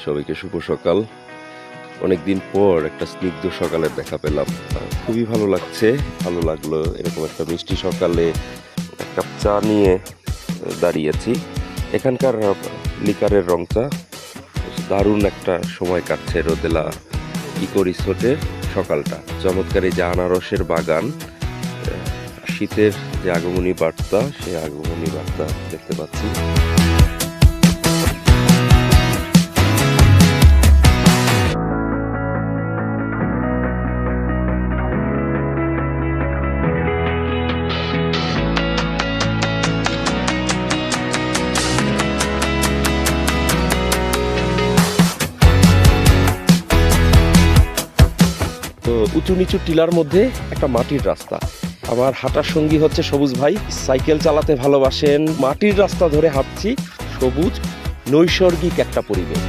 সবাইকে শুভ সকাল। অনেকদিন পর একটা স্নিগ্ধ সকালের দেখা পেলাম, খুবই ভালো লাগছে। ভালো লাগলো এরকম একটা মিষ্টি সকালে এক কাপ চা নিয়ে দাঁড়িয়েছি। এখানকার লিকারের রং চা, দারুণ একটা সময় কাটছে রোদেলা ইকো রিসোর্টের সকালটা। চমৎকার এই যে আনারসের বাগান, শীতের যে আগমনী বার্তা, সেই আগমনী বার্তা দেখতে পাচ্ছি। তো উঁচু নিচু টিলার মধ্যে একটা মাটির রাস্তা। আমার হাঁটার সঙ্গী হচ্ছে সবুজ ভাই, সাইকেল চালাতে ভালোবাসেন। মাটির রাস্তা ধরে হাঁটছি, সবুজ নৈসর্গিক একটা পরিবেশ।